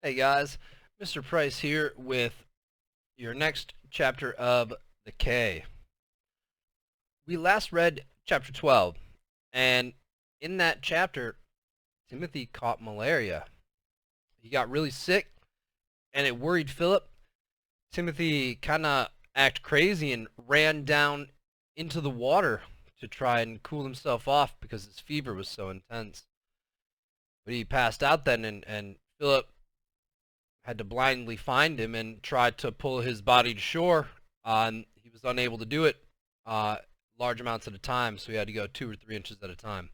Hey guys, Mr. Price here with your next chapter of the Cay. We last read chapter 12, and in that chapter, Timothy caught malaria. He got really sick, and it worried Philip. Timothy kind of acted crazy and ran down into the water to try and cool himself off because his fever was so intense. But he passed out then, and Philip had to blindly find him and tried to pull his body to shore. And he was unable to do it uh, large amounts at a time, so he had to go 2 or 3 inches at a time.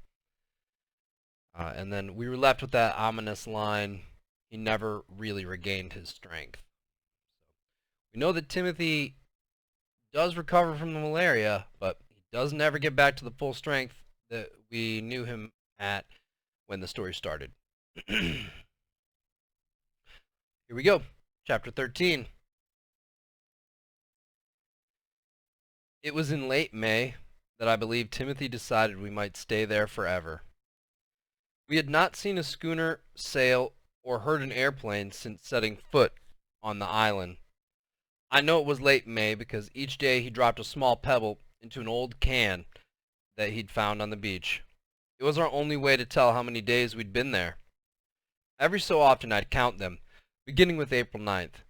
And then we were left with that ominous line, he never really regained his strength. We know that Timothy does recover from the malaria, but he does never get back to the full strength that we knew him at when the story started. Here we go, chapter 13. It was in late May that I believe Timothy decided we might stay there forever. We had not seen a schooner sail or heard an airplane since setting foot on the island. I know it was late May because each day he dropped a small pebble into an old can that he'd found on the beach. It was our only way to tell how many days we'd been there. Every so often I'd count them, beginning with April 9th.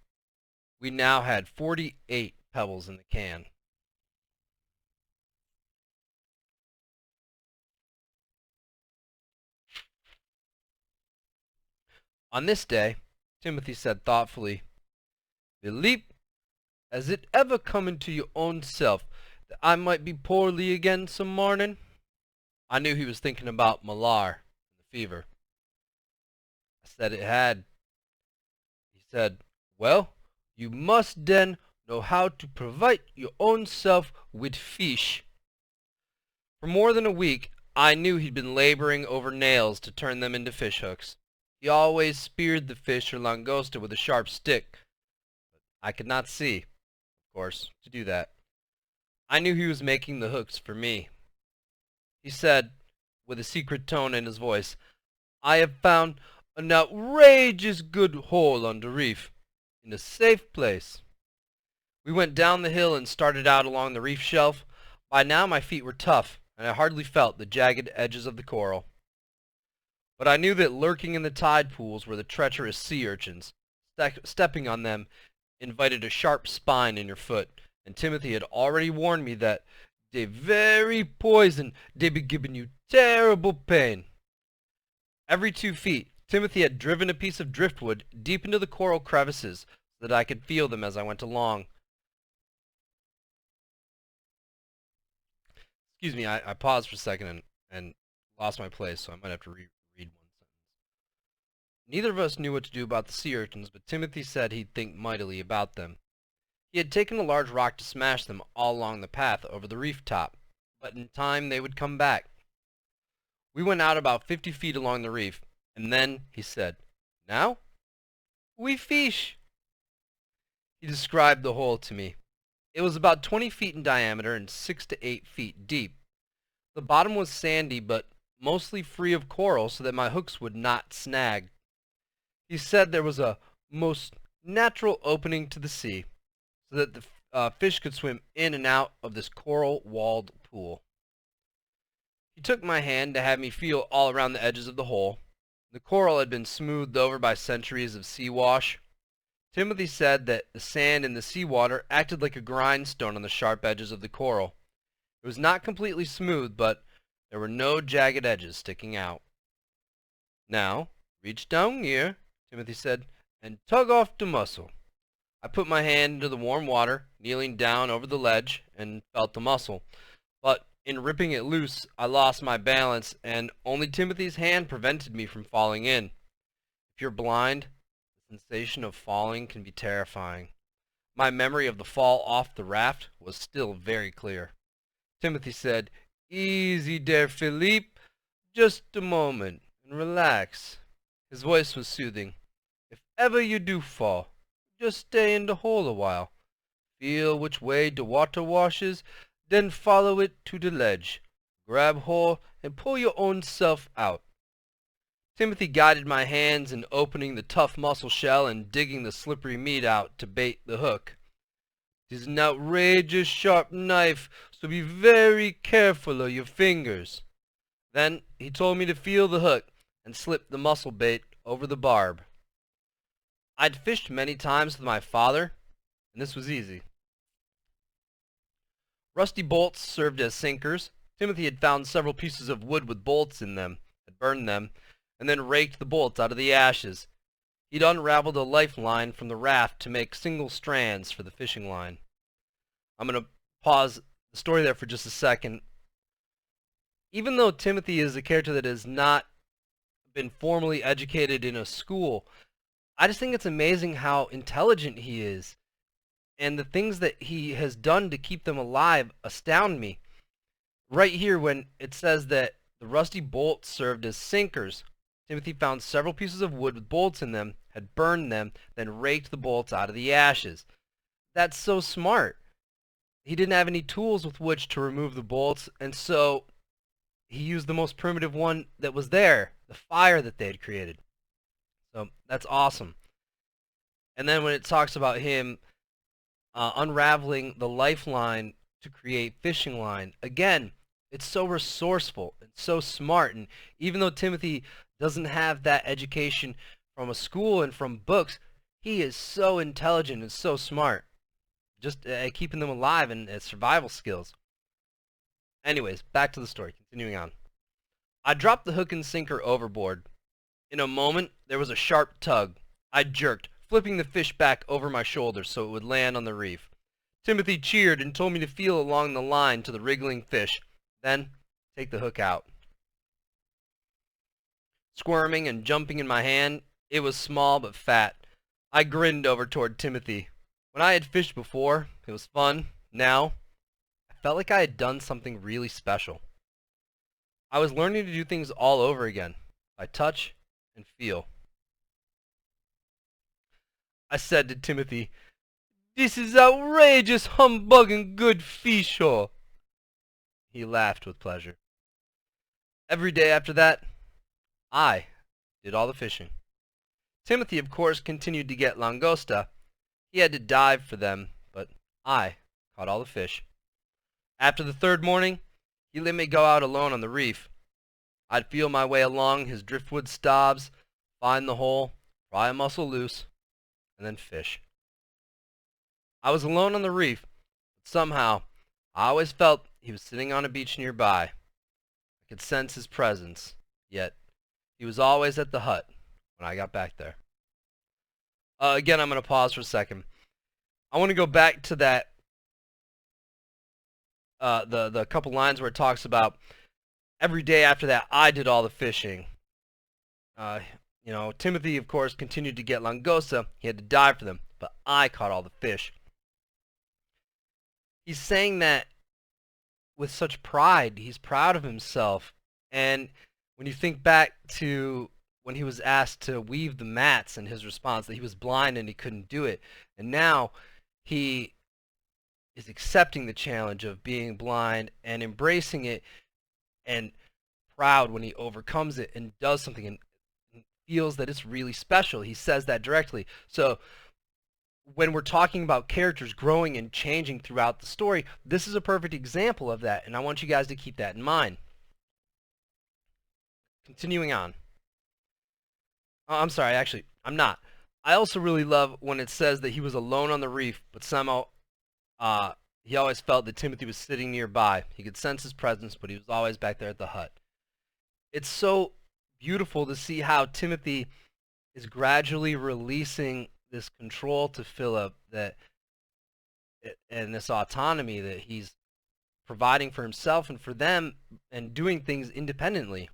We now had 48 pebbles in the can. On this day, Timothy said thoughtfully, "Philippe, has it ever come into your own self that I might be poorly again some morning?" I knew he was thinking about malar and the fever. I said it had. He said, "Well, you must then know how to provide your own self with fish." For more than a week, I knew he'd been laboring over nails to turn them into fish hooks. He always speared the fish or langosta with a sharp stick. I could not see, of course, to do that. I knew he was making the hooks for me. He said, with a secret tone in his voice, "I have found an outrageous good hole on the reef, in a safe place." We went down the hill and started out along the reef shelf. By now my feet were tough, and I hardly felt the jagged edges of the coral. But I knew that lurking in the tide pools were the treacherous sea urchins. Stepping on them invited a sharp spine in your foot, and Timothy had already warned me that "they very poison, they be giving you terrible pain." Every 2 feet, Timothy had driven a piece of driftwood deep into the coral crevices so that I could feel them as I went along. Excuse me, I paused for a second and lost my place, so I might have to read one sentence. Neither of us knew what to do about the sea urchins, but Timothy said he'd think mightily about them. He had taken a large rock to smash them all along the path over the reef top, but in time they would come back. We went out about 50 feet along the reef, and then he said, "Now, we fish." He described the hole to me. It was about 20 feet in diameter and 6 to 8 feet deep. The bottom was sandy, but mostly free of coral so that my hooks would not snag. He said there was a most natural opening to the sea, so that the fish could swim in and out of this coral-walled pool. He took my hand to have me feel all around the edges of the hole. The coral had been smoothed over by centuries of sea wash. Timothy said that the sand in the seawater acted like a grindstone on the sharp edges of the coral. It was not completely smooth, but there were no jagged edges sticking out. "Now, reach down here," Timothy said, "and tug off the mussel." I put my hand into the warm water, kneeling down over the ledge, and felt the mussel. But in ripping it loose, I lost my balance, and only Timothy's hand prevented me from falling in. If you're blind, the sensation of falling can be terrifying. My memory of the fall off the raft was still very clear. Timothy said, "Easy there, Philippe. Just a moment, and relax." His voice was soothing. "If ever you do fall, just stay in the hole a while. Feel which way the water washes, then follow it to the ledge. Grab hold and pull your own self out. Timothy guided my hands in opening the tough mussel shell and digging the slippery meat out to bait the hook. "'Tis an outrageous sharp knife, so be very careful of your fingers." Then he told me to feel the hook and slip the mussel bait over the barb. I'd fished many times with my father, and this was easy. Rusty bolts served as sinkers. Timothy had found several pieces of wood with bolts in them, had burned them, and then raked the bolts out of the ashes. He'd unraveled a lifeline from the raft to make single strands for the fishing line. I'm going to pause the story there for just a second. Even though Timothy is a character that has not been formally educated in a school, I just think it's amazing how intelligent he is. And the things that he has done to keep them alive astound me. Right here when it says that the rusty bolts served as sinkers, Timothy found several pieces of wood with bolts in them, had burned them, then raked the bolts out of the ashes. That's so smart. He didn't have any tools with which to remove the bolts, and so he used the most primitive one that was there, the fire that they had created. So that's awesome. And then when it talks about him unraveling the lifeline to create fishing line, again, it's so resourceful and so smart. And even though Timothy doesn't have that education from a school and from books, he is so intelligent and so smart, just at keeping them alive and at survival skills. Anyways, back to the story, continuing on. I dropped the hook and sinker overboard. In a moment, there was a sharp tug. I jerked, flipping the fish back over my shoulder so it would land on the reef. Timothy cheered and told me to feel along the line to the wriggling fish, then take the hook out. Squirming and jumping in my hand, it was small but fat. I grinned over toward Timothy. When I had fished before, it was fun. Now, I felt like I had done something really special. I was learning to do things all over again, by touch and feel. I said to Timothy, "This is outrageous humbug and good fish-haul." He laughed with pleasure. Every day after that, I did all the fishing. Timothy, of course, continued to get langosta. He had to dive for them, but I caught all the fish. After the third morning, he let me go out alone on the reef. I'd feel my way along his driftwood stobs, find the hole, pry a mussel loose, and then fish. I was alone on the reef, but somehow I always felt he was sitting on a beach nearby. I could sense his presence, yet he was always at the hut when I got back there. Again, I'm going to pause for a second. I want to go back to that, the couple lines where it talks about every day after that I did all the fishing. Timothy, of course, continued to get langosta. He had to dive for them, but I caught all the fish. He's saying that with such pride. He's proud of himself. And when you think back to when he was asked to weave the mats and his response that he was blind and he couldn't do it, and now he is accepting the challenge of being blind and embracing it, and proud when he overcomes it and does something and feels that it's really special. He says that directly. So when we're talking about characters growing and changing throughout the story, this is a perfect example of that, and I want you guys to keep that in mind. Continuing on. I'm sorry, actually, I'm not. I also really love when it says that he was alone on the reef, but somehow he always felt that Timothy was sitting nearby. He could sense his presence, but he was always back there at the hut. It's so beautiful to see how Timothy is gradually releasing this control to Philip and this autonomy that he's providing for himself and for them and doing things independently.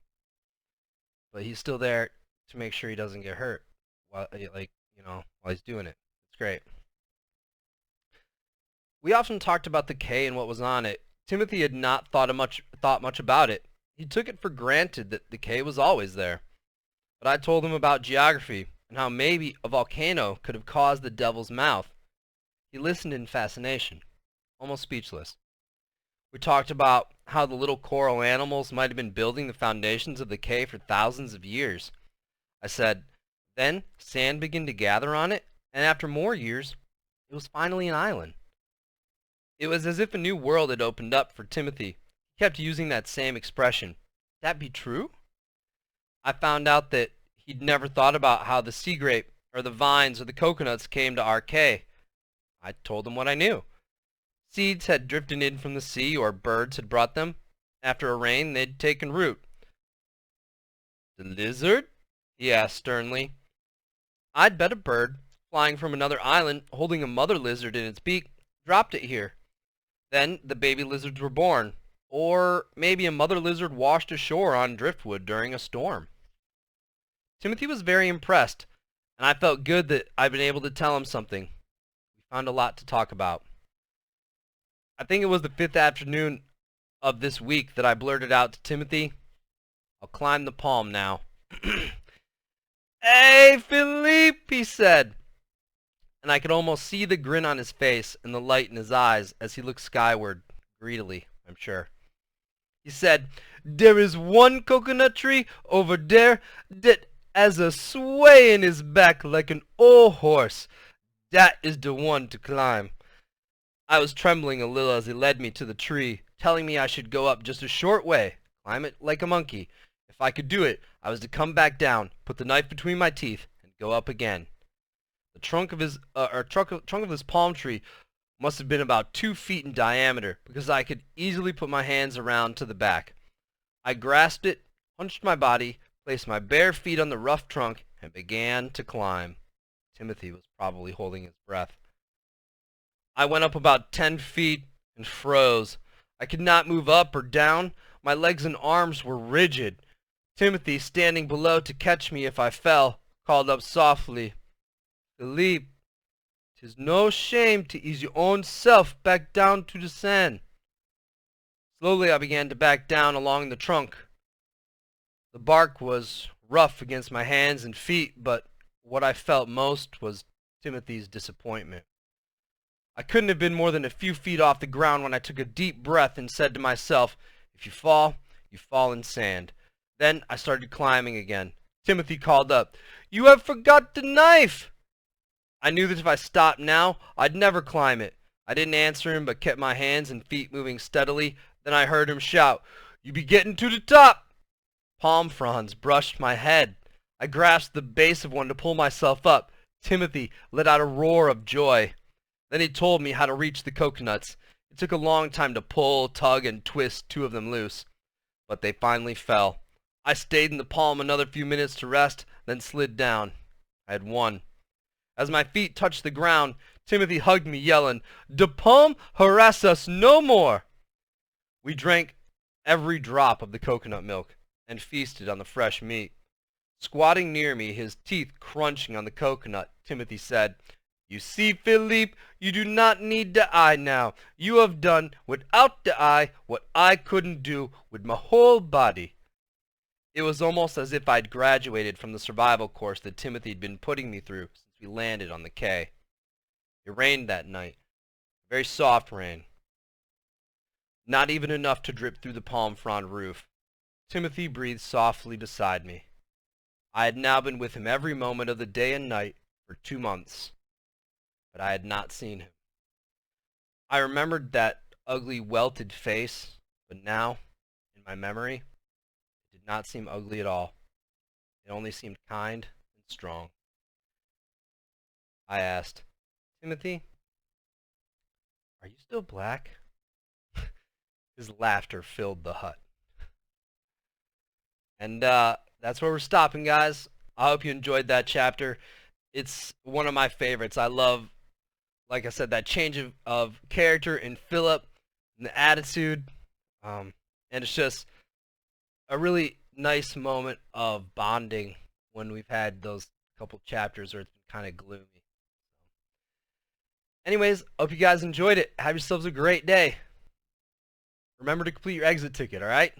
But he's still there to make sure he doesn't get hurt while he's doing it. It's great. We often talked about the Cay and what was on it. Timothy had not thought much about it. He took it for granted that the Cay was always there. But I told him about geography and how maybe a volcano could have caused the devil's mouth. He listened in fascination, almost speechless. We talked about how the little coral animals might have been building the foundations of the Cay for thousands of years. I said, then sand began to gather on it, and after more years, it was finally an island. It was as if a new world had opened up for Timothy. He kept using that same expression. Could that be true? I found out that he'd never thought about how the sea grape, or the vines, or the coconuts came to our Cay. I told him what I knew. Seeds had drifted in from the sea, or birds had brought them. After a rain, they'd taken root. The lizard? He asked sternly. I'd bet a bird, flying from another island, holding a mother lizard in its beak, dropped it here. Then the baby lizards were born. Or maybe a mother lizard washed ashore on driftwood during a storm. Timothy was very impressed, and I felt good that I'd been able to tell him something. We found a lot to talk about. I think it was the 5th afternoon of this week that I blurted out to Timothy, I'll climb the palm now. Hey, Philippe, he said. And I could almost see the grin on his face and the light in his eyes as he looked skyward, greedily, I'm sure. He said, there is one coconut tree over there that has a sway in his back like an old horse. That is the one to climb. I was trembling a little as he led me to the tree, telling me I should go up just a short way, climb it like a monkey. If I could do it, I was to come back down, put the knife between my teeth, and go up again. The trunk of his palm tree must have been about 2 feet in diameter, because I could easily put my hands around to the back. I grasped it, hunched my body, placed my bare feet on the rough trunk, and began to climb. Timothy was probably holding his breath. I went up about 10 feet and froze. I could not move up or down. My legs and arms were rigid. Timothy, standing below to catch me if I fell, called up softly, Philippe, 'tis no shame to ease your own self back down to the sand. Slowly I began to back down along the trunk. The bark was rough against my hands and feet, but what I felt most was Timothy's disappointment. I couldn't have been more than a few feet off the ground when I took a deep breath and said to myself, if you fall in sand. Then I started climbing again. Timothy called up, you have forgot the knife! I knew that if I stopped now, I'd never climb it. I didn't answer him, but kept my hands and feet moving steadily. Then I heard him shout, you be getting to the top! Palm fronds brushed my head. I grasped the base of one to pull myself up. Timothy let out a roar of joy. Then he told me how to reach the coconuts. It took a long time to pull, tug, and twist 2 of them loose, but they finally fell. I stayed in the palm another few minutes to rest, then slid down. I had won. As my feet touched the ground, Timothy hugged me, yelling, "The palm harass us no more!" We drank every drop of the coconut milk and feasted on the fresh meat. Squatting near me, his teeth crunching on the coconut, Timothy said, "You see, Philippe, you do not need the eye now. You have done without the eye what I couldn't do with my whole body." It was almost as if I'd graduated from the survival course that Timothy had been putting me through since we landed on the Cay. It rained that night. Very soft rain. Not even enough to drip through the palm frond roof. Timothy breathed softly beside me. I had now been with him every moment of the day and night for 2 months, but I had not seen him. I remembered that ugly welted face, but now, in my memory, it did not seem ugly at all. It only seemed kind and strong. I asked, "Timothy, are you still black?" His laughter filled the hut. And that's where we're stopping, guys. I hope you enjoyed that chapter. It's one of my favorites. I love, like I said, that change of character in Philip and the attitude. And it's just a really nice moment of bonding when we've had those couple chapters where it's been kind of gloomy. Anyways, hope you guys enjoyed it. Have yourselves a great day. Remember to complete your exit ticket, alright?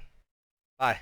Bye.